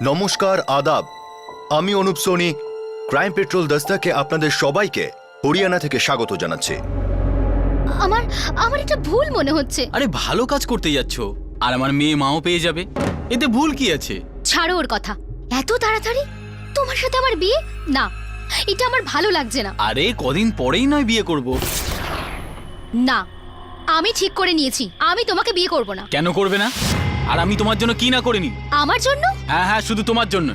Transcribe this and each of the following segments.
নমস্কার, আদাব। আমি অনুপ সোনি ক্রাইম পেট্রোল দস্তাকে আপনাদের সবাইকে হরিয়ানা থেকে স্বাগত জানাচ্ছি। আমার আমার এটা ভুল মনে হচ্ছে। আরে ভালো কাজ করতে যাচ্ছ, আর আমার মেয়ে মাও পেয়ে যাবে, এতে ভুল কি আছে? ছাড়ো ওর কথা। এত তাড়াতাড়ি তোমার সাথে আমার বিয়ে? না, এটা আমার ভালো লাগছে না। আরে কদিন পরেই নয় বিয়ে করব। না, আমি ঠিক করে নিয়েছি, আমি তোমাকে বিয়ে করব না। কেন করবে না? আর আমি তোমার জন্য কি না করিনি? আমার জন্য? হ্যাঁ, শুধু তোমার জন্য।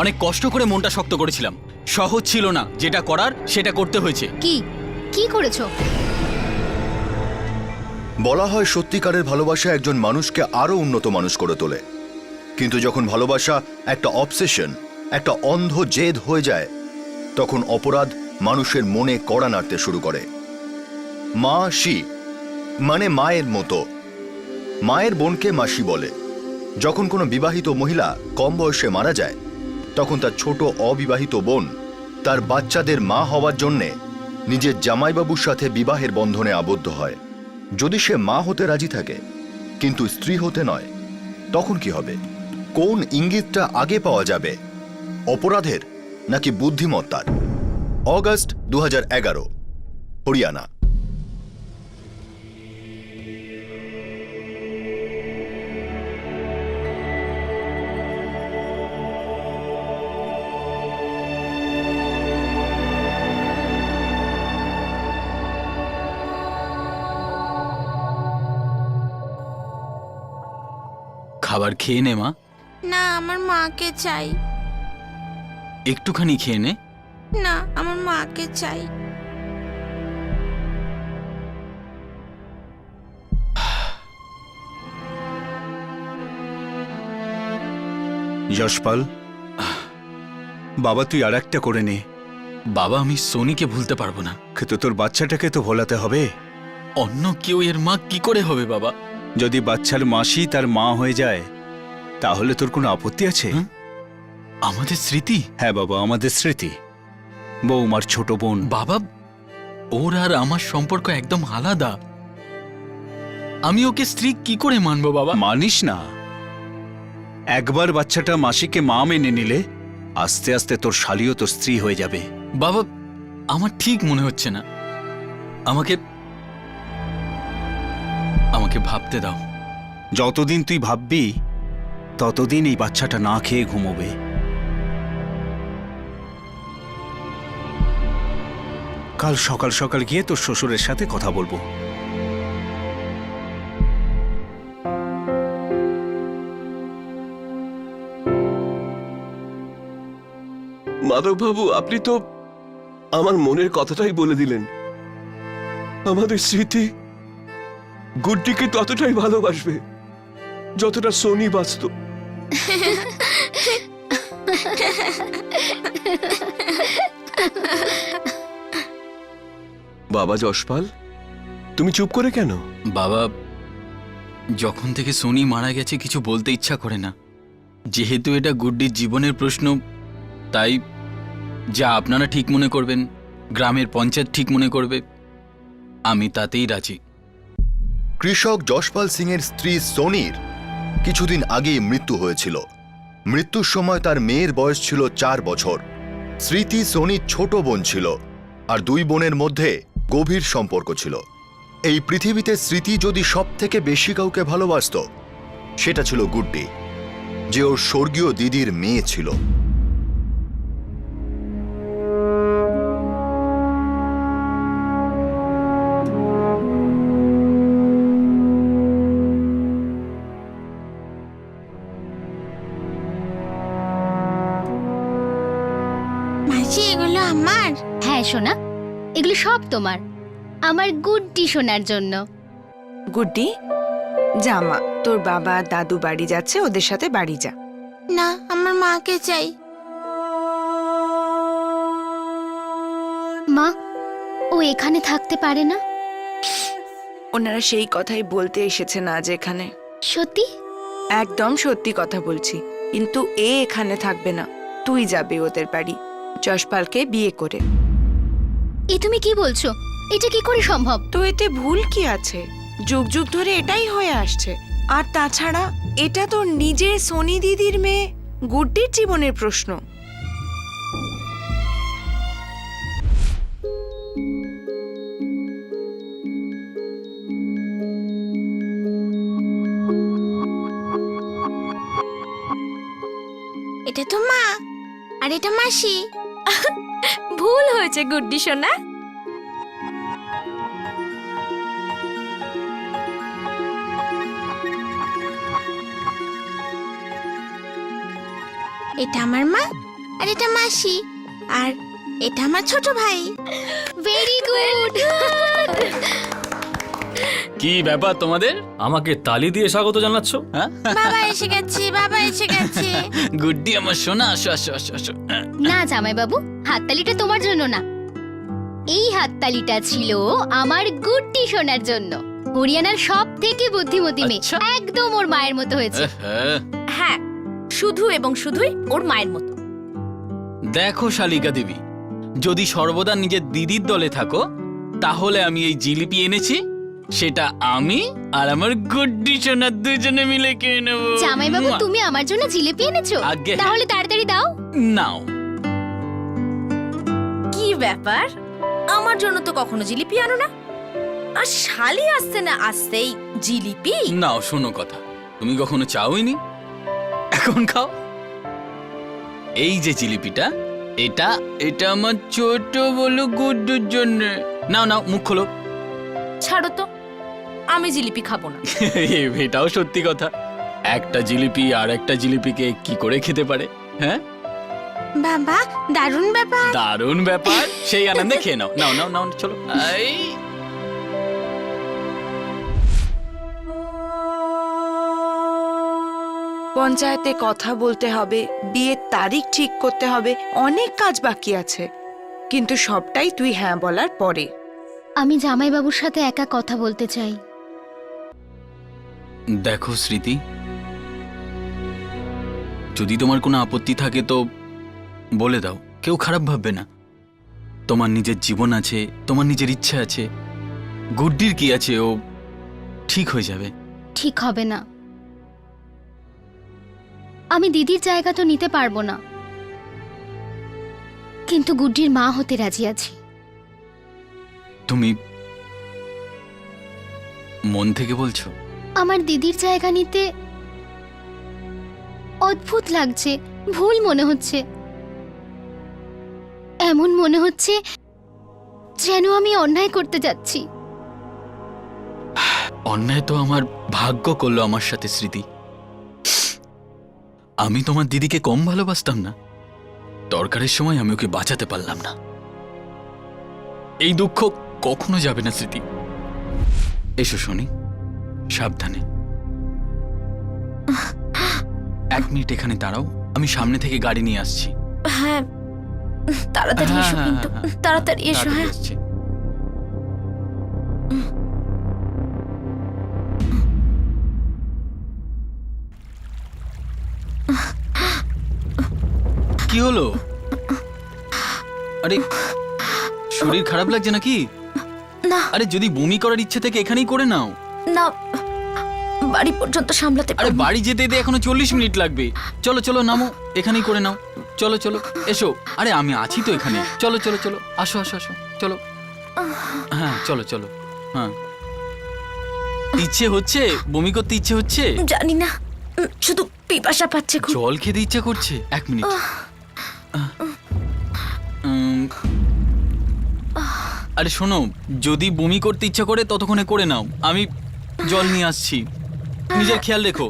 অনেক কষ্ট করে মনটা শক্ত করেছিলাম, সহজ ছিল না, যেটা করার সেটা করতে হয়েছে। কি কি করেছো? বলা হয় সত্যিকারের ভালোবাসা একজন মানুষকে আরো উন্নত মানুষ করে তোলে, কিন্তু যখন ভালোবাসা একটা অবসেশন, একটা অন্ধ জেদ হয়ে যায়, তখন অপরাধ মানুষের মনে কড়া নাড়তে শুরু করে। মাসি মানে মায়ের মতো। মায়ের বোনকে মাসি বলে। যখন কোনো বিবাহিত মহিলা কম বয়সে মারা যায়, তখন তার ছোট অবিবাহিত বোন তার বাচ্চাদের মা হওয়ার জন্যে নিজের জামাইবাবুর সাথে বিবাহের বন্ধনে আবদ্ধ হয়। যদি সে মা হতে রাজি থাকে কিন্তু স্ত্রী হতে নয়, তখন কি হবে? কোন ইঙ্গিতটা আগে পাওয়া যাবে, অপরাধের নাকি বুদ্ধিমত্তার? অগস্ট 2011, হরিয়ানা। খাবার খেয়ে নে মা। না, আমার মাকে চাই। একটুখানি খেয়ে নে। না, আমার মাকে চাই। যশপাল, বাবা তুই আর একটা করে নে। বাবা, আমি সোনিকে ভুলতে পারবো না। কিন্তু তোর বাচ্চাটাকে তো ভোলাতে হবে। অন্য কেউ এর মা কি করে হবে বাবা? যদি বাচ্চার মাসি তার মা হয়ে যায়, তাহলে তোর কোনো আপত্তি আছে? আমাদের স্মৃতি? হ্যাঁ বাবা, আমাদের স্মৃতি। বৌমার ছোট বোন। বাবা, ওর আর আমার সম্পর্ক একদম আলাদা। আমি ওকে স্ত্রী কি করে মানবো বাবা? মানিস না। একবার বাচ্চাটা মাসিকে মা মেনে নিলে আস্তে আস্তে তোর শালীও তোর স্ত্রী হয়ে যাবে। বাবা, আমার ঠিক মনে হচ্ছে না। আমাকে ভাবতে দাও। যতদিন তুই ভাববি ততদিন এই বাচ্চাটা না খেয়ে ঘুমোবে। কাল সকাল সকাল গিয়ে তোর শ্বশুরের সাথে কথা বলবো। মাধববাবু, আপনি তো আমার মনের কথাটাই বলে দিলেন। আমাদের স্মৃতি গুড্ডিকে ততটাই ভালোবাসবে যতটা সোনি বাঁচত। বাবা যশপাল, তুমি চুপ করে কেন? বাবা, যখন থেকে সোনি মারা গেছে কিছু বলতে ইচ্ছা করে না। যেহেতু এটা গুড্ডির জীবনের প্রশ্ন, তাই যা আপনারা ঠিক মনে করবেন, গ্রামের পঞ্চায়েত ঠিক মনে করবে, আমি তাতেই রাজি। কৃষক যশপাল সিং এর স্ত্রী সোনির কিছুদিন আগেই মৃত্যু হয়েছিল। মৃত্যুর সময় তার মেয়ের বয়স ছিল 4 বছর। স্মৃতি সোনির ছোট বোন ছিল, আর 2 বোনের মধ্যে গভীর সম্পর্ক ছিল। এই পৃথিবীতে স্মৃতি যদি সব থেকে বেশি কাউকে ভালোবাসত, সেটা ছিল গুড্ডি, যে ওর স্বর্গীয় দিদির মেয়ে ছিল। মাসি, এগুলো আমার? হ্যাঁ সোনা, এগুলো সব তোমার, আমার গুড্ডি সোনার জন্য। গুড্ডি, যা মা, তোর বাবা দাদু বাড়ি যাচ্ছে, ওদের সাথে বাড়ি যা। না, আমার মাকে চাই। মা, ও এখানে থাকতে পারে না? ওনারা সেই কথাই বলতে এসেছেন আজ এখানে। সত্যি? একদম সত্যি কথা বলছি। কিন্তু এ এখানে থাকবে না, তুই যাবে ওদের বাড়ি যশপালকে বিয়ে করে। এ তুমি কি বলছো? এটা কি করে সম্ভব? তো এতে ভুল কি আছে? যুগ যুগ ধরে এটাই হয়ে আসছে। আর তাছাড়া এটা তোর নিজের সোনি দিদির মেয়ে, গুড্ডির জীবনের প্রশ্ন। এটা তো মা আর এটা মাসি। ভুল হয়েছে গুড্ডি সোনা। এটা আমার মা আর এটা মাসি আর এটা আমার ছোট ভাই। Very good. কি ব্যাপার তোমাদের? আমাকে তালি দিয়ে স্বাগত জানাচ্ছ? হ্যাঁ, বাবা এসে গেছে, বাবা এসে গেছে। গুড্ডি আমার সোনা, আসো আসো আসো আসো। না জামাই বাবু, হাততালিটা তোমার জন্য না, এই হাততালিটা ছিল আমার গুড্ডি সোনার জন্য। হরিয়ানার সব থেকে বুদ্ধিমতী মেয়ে, আচ্ছা। একদম ওর মায়ের মতো হয়েছে। হ্যাঁ, হ্যাঁ, শুধু এবং শুধুই ওর মায়ের মতো। দেখো শালিকা দেবী, যদি সর্বদা নিজের দিদির দলে থাকো তাহলে আমি এই জিলিপি এনেছি, সেটা আমি আর আমার গুড্ডি সোনা দুজনে মিলে খেয়ে নেবো। জামাই বাবু, তুমি আমার জন্য জিলিপি এনেছো? আগে হ্যাঁ। তাহলে তাড়াতাড়ি দাও। নাও। কি ব্যাপার, আমার জন্য তো কখনো জিলিপি আনো না, আর শালি আসছে না আসতেই জিলিপি। নাও, শোনো কথা, তুমি কখনো চাওইনি, এখন খাও। এই যে জিলিপিটা, এটা এটা আমার ছোট বলো গুড্ডুর জন্য। নাও নাও, মুখ খোলো। ছাড়ো তো, আমি জিলিপি খাবো না। এটাও সত্যি কথা, একটা জিলিপি আর একটা জিলিপিকে কি করে খেতে পারে? হ্যাঁ, বাবা দারুণ ব্যাপার। দারুণ ব্যাপার, সেই আনন্দে খেয়ে নাও। নাও নাও নাও, চলো। এই পঞ্চায়েতে কথা বলতে হবে, বিয়ের তারিখ ঠিক করতে হবে, অনেক কাজ বাকি আছে, কিন্তু সবটাই তুই হ্যাঁ বলার পরে। আমি জামাই বাবুর সাথে একা কথা বলতে চাই। দেখো স্মৃতি, যদি তোমার কোনো আপত্তি থাকে তো বলে দাও, কেউ খারাপ ভাববে না। তোমার নিজের জীবন আছে, তোমার নিজের ইচ্ছা আছে, গুড্ডির কি আছে, ও ঠিক হয়ে যাবে। ঠিক হবে না। আমি দিদির জায়গা তো নিতে পারবো না, কিন্তু গুড্ডির মা হতে রাজি আছি। তুমি মন থেকে বলছো? আমার দিদির জায়গা নিতে অদ্ভুত লাগছে, ভুল মনে হচ্ছে। এমন মনে হচ্ছে যেন আমি অন্যায় করতে যাচ্ছি। অন্যায় তো আমার ভাগ্য করলো আমার সাথে স্মৃতি। আমি তোমার দিদিকে কম ভালোবাসতাম না, দরকারের সময় আমি ওকে বাঁচাতে পারলাম না। এই দুঃখ কখনো যাবে না স্মৃতি। এসো শুনি, সাবধানে। 1 মিনিট এখানে দাঁড়াও, আমি সামনে থেকে গাড়ি নিয়ে আসছি। হ্যাঁ, তাড়াতাড়ি এসো, কিন্তু তাড়াতাড়ি এসো। তাড়াতাড়ি হ্যাঁ, আসছি। কি হলো? আরে শরীর খারাপ লাগছে নাকি? না। আরে যদি বমি করার ইচ্ছে থেকে এখানেই করে নাও। না, বাড়ি পর্যন্ত সামলাতে আরে পারবো না। বাড়ি যেতে এখনো 40 মিনিট লাগবে। চলো চলো, নামো, এখানেই করে নাও। চলো চলো, এসো। আরে আমি আছি তো এখানে। চলো চলো চলো, আসো আসো আসো, চলো। হ্যাঁ চলো চলো। হ্যাঁ, ইচ্ছে হচ্ছে, বমি করতে ইচ্ছে হচ্ছে? জানি না, শুধু পিপাসা পাচ্ছে খুব। জল খেতে ইচ্ছা করছে? 1 মিনিট। আরে শোনো, যদি বমি করতে ইচ্ছা করে ততক্ষণে করে নাও, আমি জল নিয়ে আসছি। নিজের খেয়াল রেখো।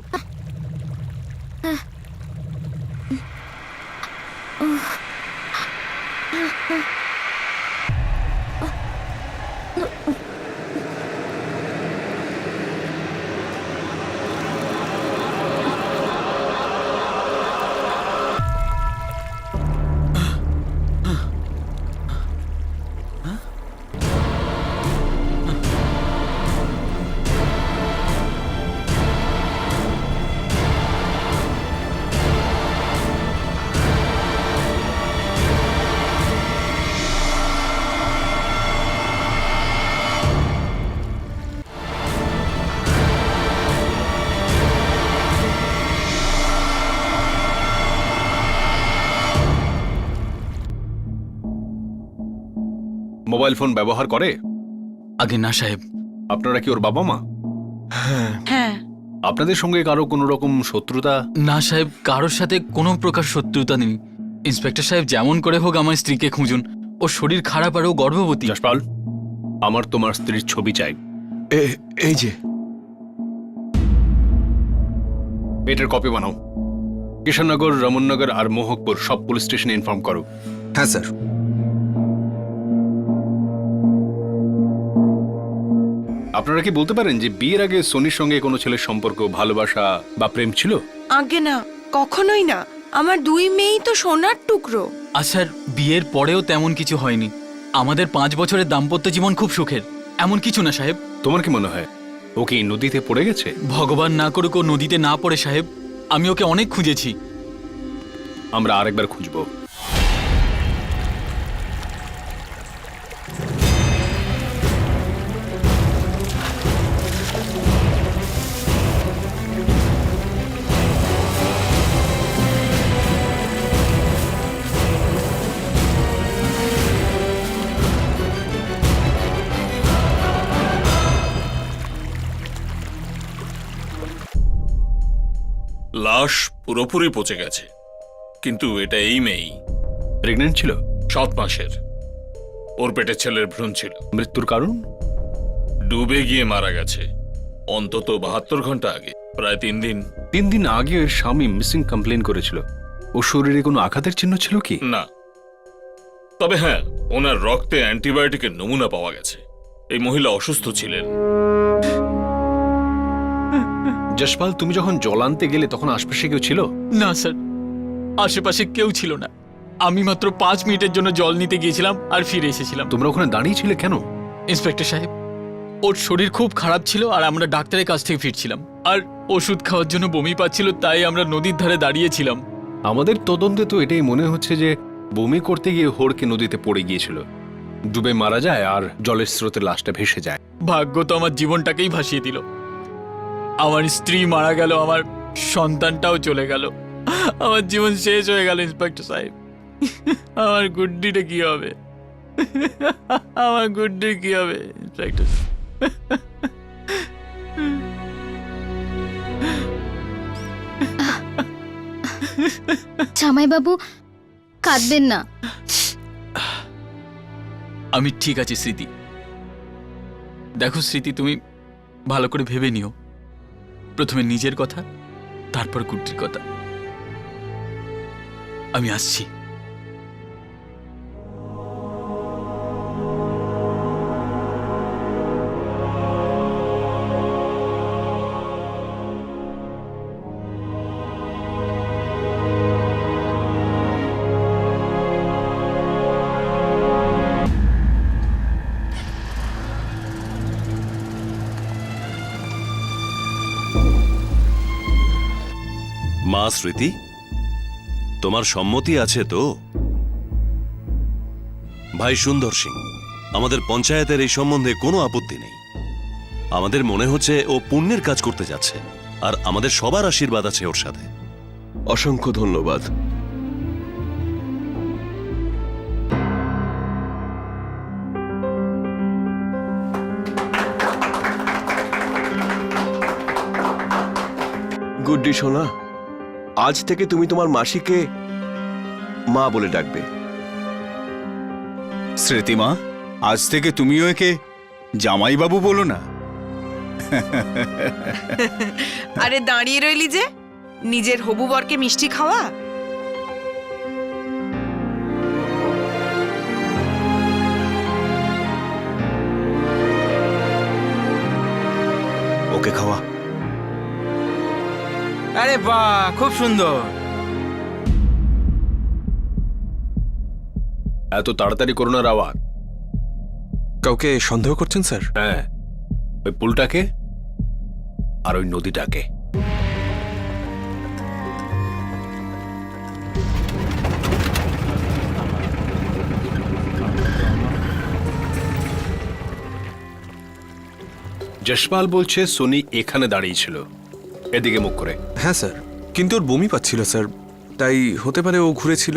মোবাইল ফোন ব্যবহার করে? আগে না সাহেব। আপনারা কি ওর বাবা মা? হ্যাঁ। আপনাদের সঙ্গে কারো কোনো রকম শত্রুতা? না সাহেব, কারোর সাথে কোনো প্রকার শত্রুতা নেই। ইন্সপেক্টর সাহেব, যেমন করে হোক আমার স্ত্রীকে খুঁজুন। ওর শরীর খারাপ আর ও গর্ভবতী। যশপাল, আমার তোমার স্ত্রীর ছবি চাই। এই যে এটার কপি বানাও। কিষাননগর, রমননগর আর মোহকপুর সব পুলিশ স্টেশনে ইনফর্ম করো। হ্যাঁ স্যার। আপনারা কি বলতে পারেন যে বিয়ের আগে সোনির সঙ্গে কোনো ছেলের সম্পর্ক, ভালোবাসা বা প্রেম ছিল? আগে না, কখনোই না। আমার 2 মেয়েই তো সোনার টুকরো। আর স্যার, বিয়ের পরেও তেমন কিছু হয়নি। আমাদের 5 বছরের দাম্পত্য জীবন খুব সুখের। এমন কিছু না সাহেব। তোমার কি মনে হয় ও কি নদীতে পড়ে গেছে? ভগবান না করুক ও নদীতে না পড়ে সাহেব। আমি ওকে অনেক খুঁজেছি। আমরা আরেকবার খুঁজবো। লাশ পুরোপুরি পচে গেছে, কিন্তু এটা এই মেয়েই। প্রেগনেন্ট ছিল? 7 মাসের। ওর পেটে ছেলের ভ্রূণ ছিল। মৃত্যুর কারণ? ডুবে গিয়ে মারা গেছে অন্তত 72 ঘন্টা আগে, প্রায় 3 দিন। 3 দিন আগে ওর স্বামী মিসিং কমপ্লেন করেছিল। ওর শরীরে কোনো আঘাতের চিহ্ন ছিল কি? না, তবে হ্যাঁ, ওনার রক্তে অ্যান্টিবায়োটিকের নমুনা পাওয়া গেছে। এই মহিলা অসুস্থ ছিলেন। যশপাল, তুমি যখন জল আনতে গেলে তখন আশপাশে কেউ ছিল? না স্যার, আশেপাশে কেউ ছিল না। আমি মাত্র 5 মিনিটের জন্য জল নিতে গিয়েছিলাম আর ফিরে এসেছিলাম। তোমরা ওখানে দাঁড়িয়েছিলে কেন? ইন্সপেক্টর সাহেব, ওর শরীর খুব খারাপ ছিল আর আমরা ডাক্তারের কাছ থেকে ফিরছিলাম। আর ওষুধ খাওয়ার জন্য বমি পাচ্ছিল, তাই আমরা নদীর ধারে দাঁড়িয়েছিলাম। আমাদের তদন্তে তো এটাই মনে হচ্ছে যে বমি করতে গিয়ে হড়কে নদীতে পড়ে গিয়েছিল, ডুবে মারা যায় আর জলের স্রোতে লাশটা ভেসে যায়। ভাগ্য তো আমার জীবনটাকেই ভাসিয়ে দিল। আমার স্ত্রী মারা গেল, আমার সন্তানটাও চলে গেল, আমার জীবন শেষ হয়ে গেল। ইন্সপেক্টর সাহেব, আমার গুড্ডিটা কি হবে? আমার গুড্ডির কি হবে ইন্সপেক্টর? জামাইবাবু, কাঁদবেন না। আমি ঠিক আছি স্মৃতি। দেখো স্মৃতি, তুমি ভালো করে ভেবে নিও। প্রথমে নিজের কথা, তারপর গুড্ডির কথা। আমি আসছি। মা স্মৃতি, তোমার সম্মতি আছে তো? ভাই সুন্দর সিং, আমাদের পঞ্চায়েতের এই সম্বন্ধে কোনো আপত্তি নেই। আমাদের মনে হচ্ছে ও পুণ্যের কাজ করতে যাচ্ছে, আর আমাদের সবার আশীর্বাদ আছে ওর সাথে। অসংখ্য ধন্যবাদ। গুড্ডি সোনা, আজ থেকে তুমি তোমার মাসিকে মা বলে ডাকবে। স্মৃতিমা, আজ থেকে তুমিও একে জামাইবাবু বলো না। আরে দাঁড়িয়ে রইলি যে, নিজের হবু বরকে মিষ্টি খাওয়া। ওকে খাওয়া। আরে বাহ, খুব সুন্দর। এত তাড়াতাড়ি করো না রাওয়াত। কাউকে সন্দেহ করছেন স্যার? হ্যাঁ, ওই পুলটাকে আর ওই নদীটাকে। যশপাল বলছে সোনি এখানে দাঁড়িয়েছিল, এদিকে মুখ করে। হ্যাঁ স্যার, কিন্তু ওর বমি পাচ্ছিল স্যার, তাই হতে পারে ও ঘুরেছিল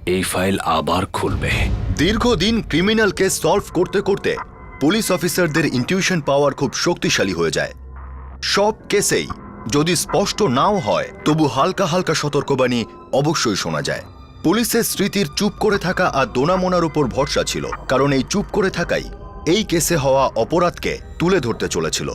এই ফাইল আবার খুলবে। দীর্ঘদিন ক্রিমিনাল কেস সলভ করতে করতে পুলিশ অফিসারদের ইনটিউশন পাওয়ার খুব শক্তিশালী হয়ে যায়। সব কেসেই যদি স্পষ্ট নাও হয় তবু হালকা হালকা সতর্কবাণী অবশ্যই শোনা যায়। পুলিশের স্মৃতির চুপ করে থাকা আর দোনামোনার উপর ভরসা ছিল, কারণ এই চুপ করে থাকাই এই কেসে হওয়া অপরাধকে তুলে ধরতে চলেছিল।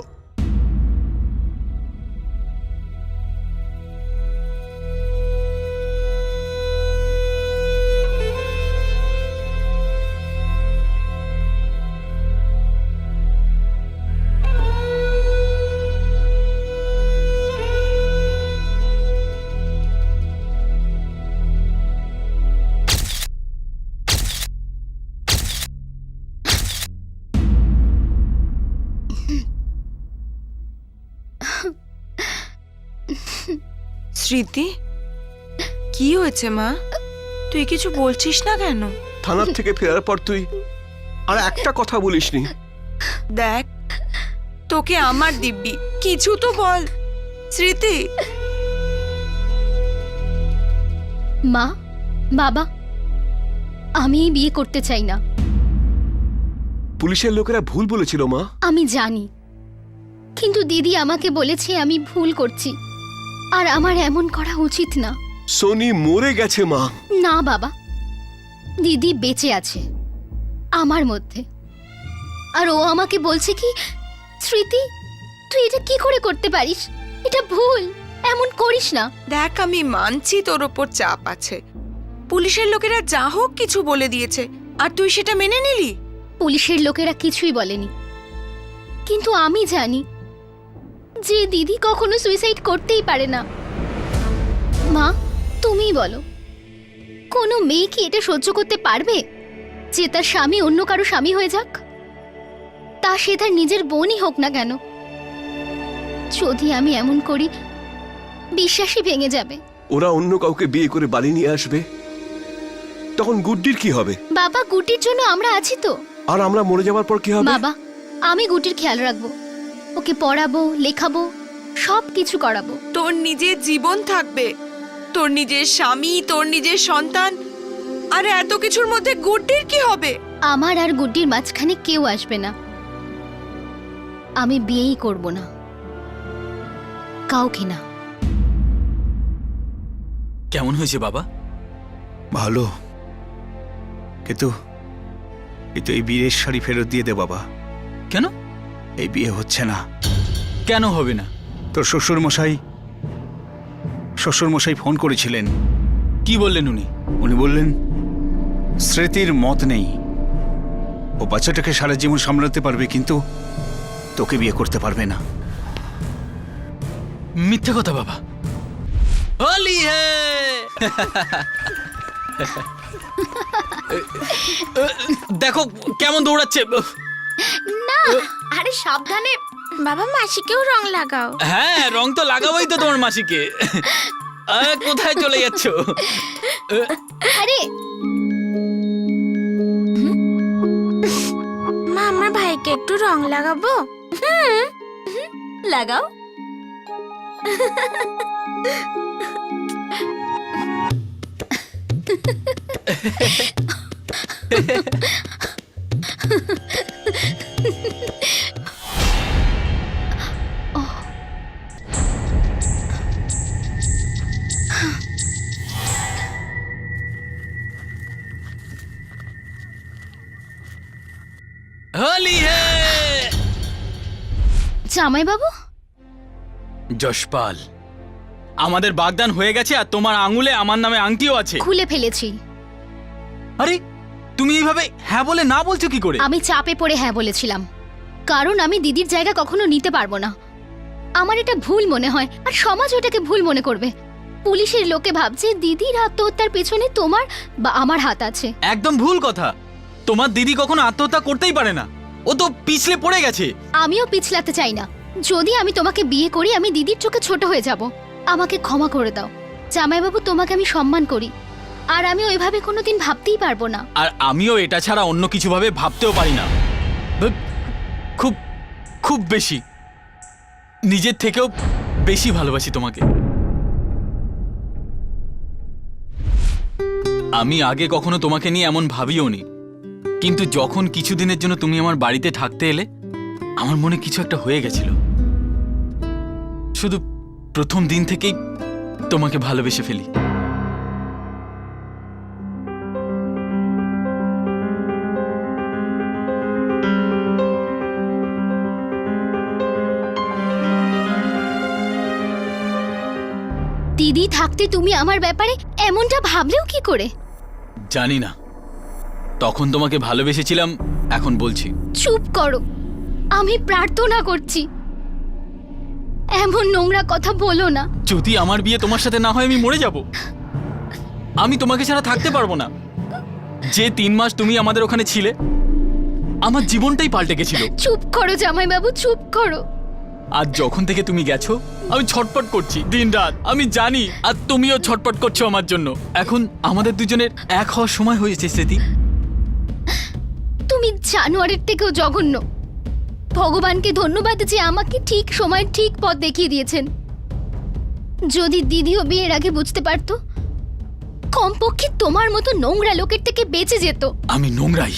স্মৃতি, কি হয়েছে মা? তুই কিছু বলছিস না কেন? থানার থেকে ফেরার পর তুই আর একটা কথা বলিসনি। দেখ, তোকে আমার দিব্যি, কিছু তো বল স্মৃতি। মা, বাবা, আমি এই বিয়ে করতে চাই না। পুলিশের লোকেরা ভুল বলেছিল মা। আমি জানি, কিন্তু দিদি আমাকে বলেছে আমি ভুল করছি, আর আমার এমন করা উচিত না। সোনি মরে গেছে মা। না বাবা, দিদি বেঁচে আছে আমার মধ্যে, আর ও আমাকে বলছে কি, স্মৃতি তুই এটা কি করে করতে পারিস, এটা ভুল, এমন করিস না। দেখ, আমি মানছি তোর ওপর চাপ আছে, পুলিশের লোকেরা যা হোক কিছু বলে দিয়েছে, আর তুই সেটা মেনে নিলি। পুলিশের লোকেরা কিছুই বলেনি, কিন্তু আমি জানি যে দিদি কখনো সুইসাইড করতেই পারে না। মা, তুমিই বলো, কোনো মেয়ে কি এটা সহ্য করতে পারবে যে তার স্বামী অন্য কারো স্বামী হয়ে যাক, তা সে তার নিজের বোনই হোক না কেন? যদি আমি এমন করি, বিশ্বাসই ভেঙে যাবে। ওরা অন্য কাউকে বিয়ে করে বাড়ি নিয়ে আসবে, তখন গুড্ডির কি হবে? বাবা, গুটির জন্য আমরা আছি তো। আর আমরা মরে যাওয়ার পর কি হবে? বাবা, আমি গুটির খেয়াল রাখবো, ওকে পড়াবো, লেখাবো, সব কিছু করাবো। তোর নিজের জীবন থাকবে, তোর নিজের স্বামী, তোর নিজের সন্তান, আর এত কিছুর মধ্যে গুড্ডির কি হবে? আমার আর গুড্ডির মাঝখানে কেউ আসবে না। আমি বিয়েই করব না, কাউকে না। কেমন হয়েছে বাবা? ভালো, কিন্তু এই বিয়ের শাড়ি ফেরত দিয়ে দে বাবা। কেন? এই বিয়ে হচ্ছে না। কেন হবে না? তোর শ্বশুরমশাই ফোন করেছিলেন। কি বললেন উনি? উনি বললেন স্মৃতির মত নেই, ও বাচ্চাটাকে সারা জীবন সামলাতে পারবে, কিন্তু তোকে বিয়ে করতে পারবে না। মিথ্যে কথা বাবা। হোলি হে! দেখো কেমন দৌড়াচ্ছে। না, আরে সাবধানে। বাবা, মাসিকেও রং লাগাও। হ্যাঁ, রং তো লাগাবোই তো তোমার মাসিকে। কোথায় চলে যাচ্ছ? আরে মা, আমার ভাইকে একটু রং লাগাবো? লাগাও। হোলি হে! জামাই বাবু, যশপাল, আমাদের বাগদান হয়ে গেছে, আর তোমার আঙুলে আমার নামে আংটিও আছে। খুলে ফেলেছি। আরে তুমি এইভাবে হ্যাঁ বলে না বলছো কি করে? আমি চাপে পড়ে হ্যাঁ বলেছিলাম, কারণ আমি দিদির জায়গা কখনো নিতে পারবো না। আমার এটা ভুল মনে হয়, আর সমাজ ওটাকে ভুল মনে করবে। পুলিশের লোকে ভাবছে দিদির আত্মহত্যার পেছনে তোমার বা আমার হাত আছে। একদম ভুল কথা। তোমার দিদি কখনো আত্মহত্যা করতেই পারে না, ও তো পিছলে পড়ে গেছে। আমিও পিছলাতে চাই না। যদি আমি তোমাকে বিয়ে করি, আমি দিদির চোখে ছোট হয়ে যাব। আমাকে ক্ষমা করে দাও জামাইবাবু, তোমাকে আমি সম্মান করি, আর আমি ওইভাবে কোনোদিন ভাবতেই পারবো না। আর আমিও এটা ছাড়া অন্য কিছু ভাবে ভাবতেও পারি না। খুব খুব বেশি, নিজের থেকেও বেশি ভালোবাসি তোমাকে। আমি আগে কখনো তোমাকে নিয়ে এমন ভাবিও নি, কিন্তু যখন কিছুদিনের জন্য তুমি আমার বাড়িতে থাকতে এলে আমার মনে কিছু একটা হয়ে গেছিল। শুধু প্রথম দিন থেকেই তোমাকে ভালোবেসে ফেলি। দিদি থাকতে তুমি আমার ব্যাপারে এমনটা ভাবলেও কি করে? জানি না, তখন তোমাকে ভালোবেসেছিলাম, এখন বলছি। চুপ করো, আমি প্রার্থনা করছি, এমন নোংরা কথা বলো না। যদি আমার বিয়ে তোমার সাথে না হয় আমি মরে যাব। আমি তোমাকে ছাড়া থাকতে পারবো না। যে 3 মাস তুমি আমাদের ওখানে ছিলে আমার জীবনটাই পাল্টে গেছিল। চুপ করো জামাইবাবু, চুপ করো। আর যখন থেকে তুমি গেছো আমি ছটপট করছি দিনরাত, আমি জানি, আর তুমিও ছটপট করছো আমার জন্য। এখন আমাদের দুজনের এক হওয়ার সময় হয়েছে স্মৃতি। তুমি জানোয়ারের থেকেও জঘন্য। ভগবানকে ধন্যবাদ যে আমাকে ঠিক সময় ঠিক পথ দেখিয়ে দিয়েছেন। যদি দিদিও বিয়ের আগে বুঝতে পারতো, কমপক্ষে তোমার মতো নোংরা লোকের থেকে বেঁচে যেত। আমি নোংরাই।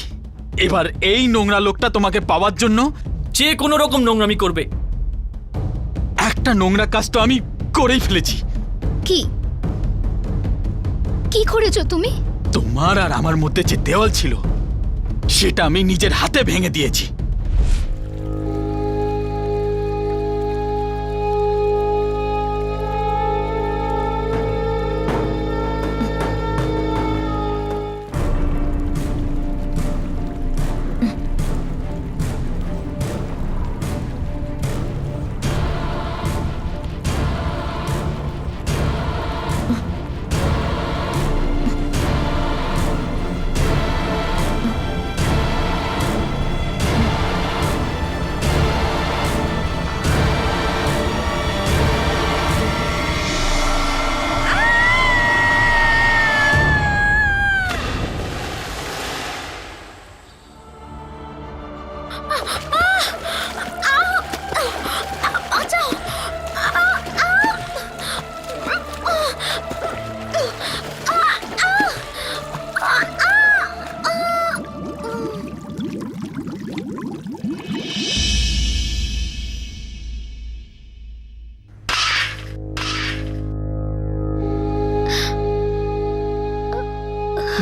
এবার এই নোংরা লোকটা তোমাকে পাওয়ার জন্য যে কোনো রকম নোংরামি করবে। একটা নোংরা কাজ তো আমি করেই ফেলেছি। কি কি করেছো তুমি? তোমার আর আমার মধ্যে যে দেওয়াল ছিল সেটা আমি নিজের হাতে ভেঙে দিয়েছি।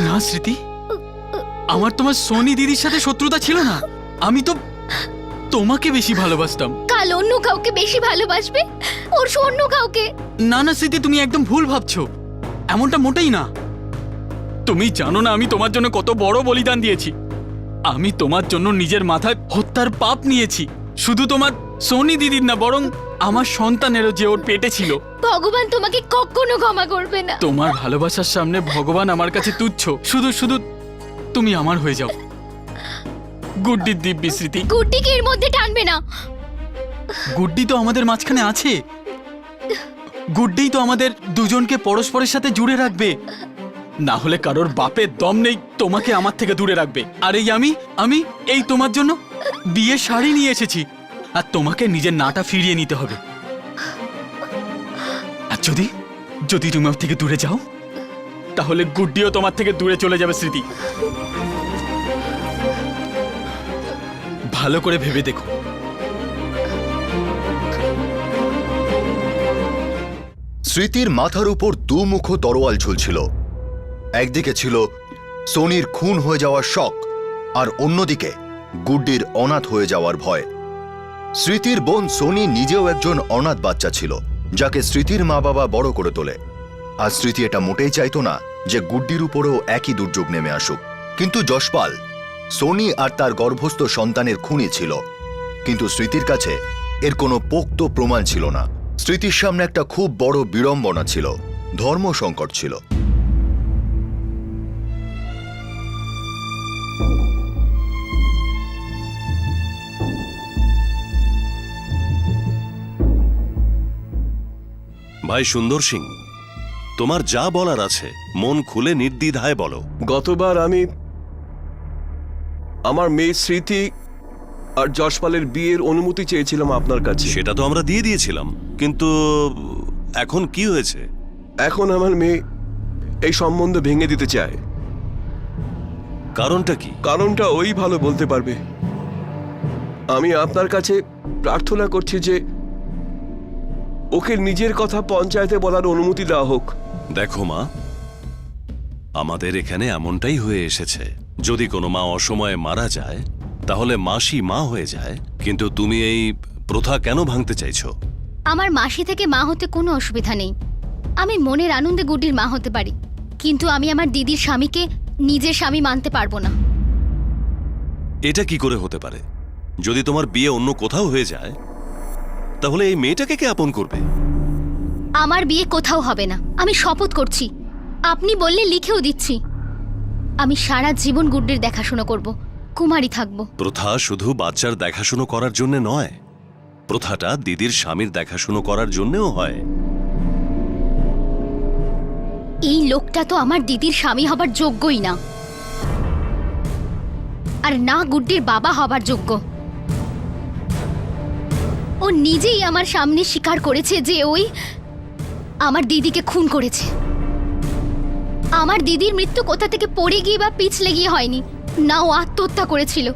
না স্মৃতি, আমার তোমার সোনি দিদির সাথে শত্রুতা ছিল না। আমি তো তোমাকে বেশি ভালোবাসতাম। কাল অন্য কাউকে বেশি ভালোবাসবে, ওর অন্য কাউকে। না না স্মৃতি, তুমি একদম ভুল ভাবছো। এমনটা মোটেই না। তুমি জানো না আমি তোমার জন্য কত বড় বলিদান দিয়েছি। আমি তোমার জন্য নিজের মাথায় হত্যার পাপ নিয়েছি। শুধু তোমার সোনি দিদির না, বরং আমার সন্তানেরও যে ওর পেটে ছিল। ভগবান তোমাকে কখনো ক্ষমা করবে না। তোমার ভালোবাসার সামনে ভগবান আমার কাছে তুচ্ছ। শুধু শুধু তুমি আমার হয়ে যাও। গুড্ডির দিব্যি স্মৃতি। গুড্ডিকে এর মধ্যে টানবে না। গুড্ডি তো আমাদের মাঝখানে আছে। গুড্ডিই তো আমাদের দুজনকে পরস্পরের সাথে জুড়ে রাখবে। না হলে কারোর বাপের দম নেই তোমাকে আমার থেকে দূরে রাখবে। আর এই আমি এই তোমার জন্য বিয়ের শাড়ি নিয়ে এসেছি। আর তোমাকে নিজের নাটা ফিরিয়ে নিতে হবে। আর যদি তুমি আমার থেকে দূরে যাও, তাহলে গুড্ডিও তোমার থেকে দূরে চলে যাবে স্মৃতি। ভালো করে ভেবে দেখো। স্মৃতির মাথার উপর দুমুখ তরোয়াল ঝুলছিল। একদিকে ছিল সোনির খুন হয়ে যাওয়ার শক, আর অন্যদিকে গুড্ডির অনাথ হয়ে যাওয়ার ভয়। স্মৃতির বোন সোনি নিজেও একজন অনাথ বাচ্চা ছিল, যাকে স্মৃতির মা বাবা বড় করে তোলে। আর স্মৃতি এটা মোটেই চাইতো না যে গুড্ডির উপরেও একই দুর্যোগ নেমে আসুক। কিন্তু যশপাল সোনি আর তার গর্ভস্থ সন্তানের খুনি ছিল, কিন্তু স্মৃতির কাছে এর কোনো পোক্ত প্রমাণ ছিল না। স্মৃতির সামনে একটা খুব বড় বিড়ম্বনা ছিল, ধর্ম সংকট ছিল। ভাই সুন্দর সিং, তোমার যা বলার আছে মন খুলে নির্দ্বিধায় বলো। গতবার আমি আমার মেয়ে স্মৃতি আর যশপালের বিয়ের অনুমতি চেয়েছিলাম আপনার কাছে। সেটা তো আমরা দিয়ে দিয়েছিলাম, কিন্তু এখন কি হয়েছে? এখন আমার মেয়ে এই সম্বন্ধ ভেঙে দিতে চায়। কারণটা কি? কারণটা ওই ভালো বলতে পারবে। আমি আপনার কাছে প্রার্থনা করছি যে ওকে নিজের কথা পঞ্চায়েতে বলার অনুমতি দেওয়া হোক। দেখো মা, আমাদের এখানে এমনটাই হয়ে এসেছে। যদি কোনো মা অসময়ে মারা যায় তাহলে মাসি মা হয়ে যায়, কিন্তু তুমি এই প্রথা কেন ভাঙতে চাইছো? আমার মাসি থেকে মা হতে কোনো অসুবিধা নেই। আমি মনের আনন্দে গুড্ডির মা হতে পারি, কিন্তু আমি আমার দিদির স্বামীকে নিজের স্বামী মানতে পারবো না। এটা কি করে হতে পারে? যদি তোমার বিয়ে অন্য কোথাও হয়ে যায় তাহলে এই মেয়েটাকে কে আপন করবে? আমার বিয়ে কোথাও হবে না, আমি শপথ করছি। আপনি বললে লিখেও দিচ্ছি। আমি সারা জীবন গুড্ডির দেখাশোনা করব, কুমারী থাকব। প্রথা শুধু বাচ্চার দেখাশুনো করার জন্য নয়, প্রথাটা দিদির স্বামীর দেখাশুনো করার জন্যও হয়। এই লোকটা তো আমার দিদির স্বামী হবার যোগ্যই না, আর না গুড্ডির বাবা হবার যোগ্য। ও নিজেই আমার সামনে স্বীকার করেছে যে ওই আমার দিদিকে খুন করেছে। আমার দিদির মৃত্যু কোথা থেকে পড়ে গিয়ে বা পিছলে গিয়ে হয়নি, না ও আত্মহত্যা করেছিল।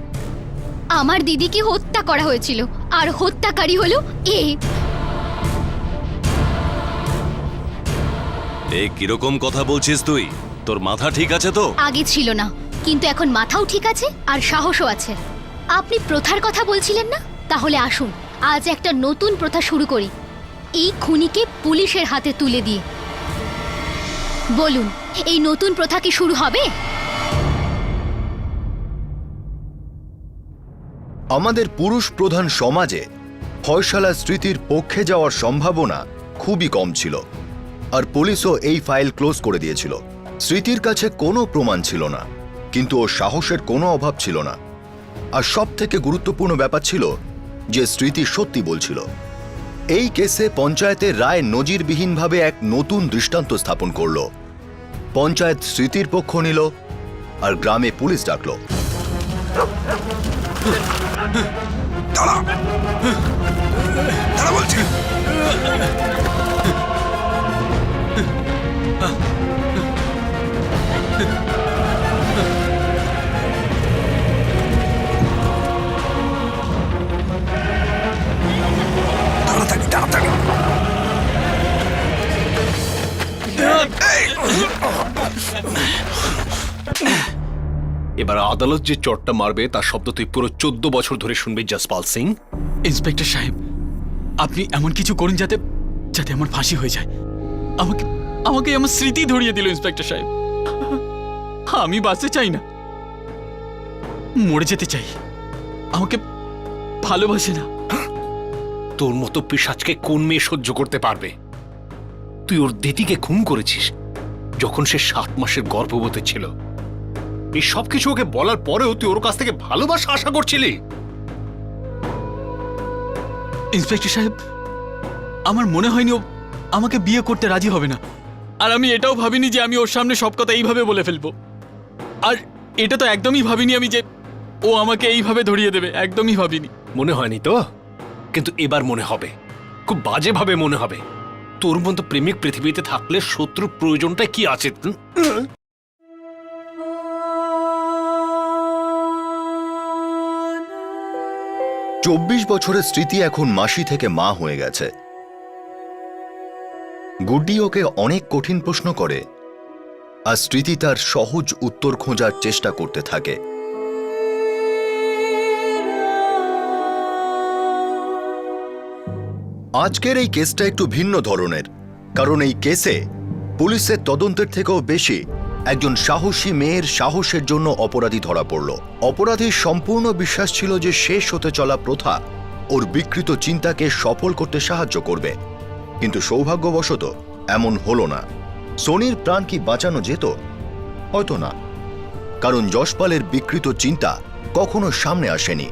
আমার দিদিকে হত্যা করা হয়েছিল, আর হত্যাকারী হলো এ। এই কিরকম কথা বলছিস তুই? তোর মাথা ঠিক আছে তো? আগে ছিল না, কিন্তু এখন মাথাও ঠিক আছে আর সাহসও আছে। আপনি প্রথার কথা বলছিলেন না? তাহলে আসুন আজ একটা নতুন প্রথা শুরু করি, এই খুনিকে পুলিশের হাতে তুলে দিয়ে। বলুন, এই নতুন প্রথা কি শুরু হবে? আমাদের পুরুষ প্রধান সমাজে ফয়সালা স্মৃতির পক্ষে যাওয়ার সম্ভাবনা খুবই কম ছিল, আর পুলিশও এই ফাইল ক্লোজ করে দিয়েছিল। স্মৃতির কাছে কোনো প্রমাণ ছিল না, কিন্তু ওর সাহসের কোনো অভাব ছিল না। আর সবথেকে গুরুত্বপূর্ণ ব্যাপার ছিল যে স্মৃতি সত্যি বলছিল। এই কেসে পঞ্চায়েতের রায় নজিরবিহীনভাবে এক নতুন দৃষ্টান্ত স্থাপন করল। পঞ্চায়েত স্মৃতির পক্ষ নিল আর গ্রামে পুলিশ ডাকল। এবার আদালত যে চটটা মারবে তার শব্দ তুই পুরো 14 বছর ধরে শুনবি, জসপাল সিং। ইন্সপেক্টর সাহেব, আপনি এমন কিছু করুন যাতে যাতে আমার ফাঁসি হয়ে যায়। আমাকে আমাকে আমার স্মৃতি ধরিয়ে দিল ইন্সপেক্টর সাহেব। আমি বাঁচতে চাই না, মরে যেতে চাই। আমাকে ভালোবাসে না। তোর মতো পিশাচকে কোন মেয়ে সহ্য করতে পারবে? তুই ওর দিদিকে খুন করেছিস যখন সে 7 মাসের গর্ভবতী ছিল। এই সবকিছু ওকে বলার পরেও তুই ওর কাছ থেকে ভালোবাসা আশা করছিলি? ইন্সপেক্টর সাহেব, আমার মনে হয়নি ও আমাকে বিয়ে করতে রাজি হবে না। আর আমি এটাও ভাবিনি যে আমি ওর সামনে সব কথা এইভাবে বলে ফেলবো। আর এটা তো একদমই ভাবিনি আমি যে ও আমাকে এইভাবে ধরিয়ে দেবে, একদমই ভাবিনি। মনে হয়নি তো, কিন্তু এবার মনে হবে, খুব বাজেভাবে মনে হবে। তোর মতো প্রেমিক পৃথিবীতে থাকলে শত্রুর প্রয়োজনটা কি আছে? 24 বছরের স্মৃতি এখন মাসি থেকে মা হয়ে গেছে। গুড্ডি ওকে অনেক কঠিন প্রশ্ন করে, আর স্মৃতি তার সহজ উত্তর খোঁজার চেষ্টা করতে থাকে। আজকের এই কেসটা একটু ভিন্ন ধরনের, কারণ এই কেসে পুলিশের তদন্তের থেকেও বেশি একজন সাহসী মেয়ের সাহসের জন্য অপরাধী ধরা পড়ল। অপরাধীর সম্পূর্ণ বিশ্বাস ছিল যে শেষ হতে চলা প্রথা ওর বিকৃত চিন্তাকে সফল করতে সাহায্য করবে, কিন্তু সৌভাগ্যবশত এমন হলো না। সোনির প্রাণ কি বাঁচানো যেত? হয়তো না, কারণ যশপালের বিকৃত চিন্তা কখনো সামনে আসেনি।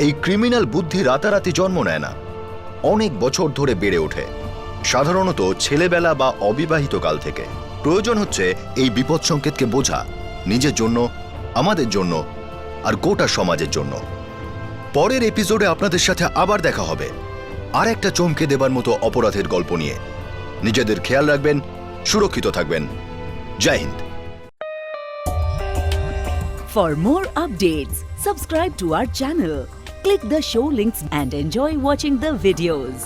এই ক্রিমিনাল বুদ্ধি রাতারাতি জন্ম নেয় না, অনেক বছর ধরে বেড়ে ওঠে, সাধারণত ছেলেবেলা বা অবিবাহিত কাল থেকে। প্রয়োজন হচ্ছে এই বিপদ সংকেতকে বোঝা, নিজের জন্য, আমাদের জন্য, আর গোটা সমাজের জন্য। পরের এপিসোডে আপনাদের সাথে আবার দেখা হবে আর একটা চমকে দেবার মতো অপরাধের গল্প নিয়ে। নিজেদের খেয়াল রাখবেন, সুরক্ষিত থাকবেন। জয় Hind. For more updates, subscribe to our channel, click the show links and enjoy watching the videos.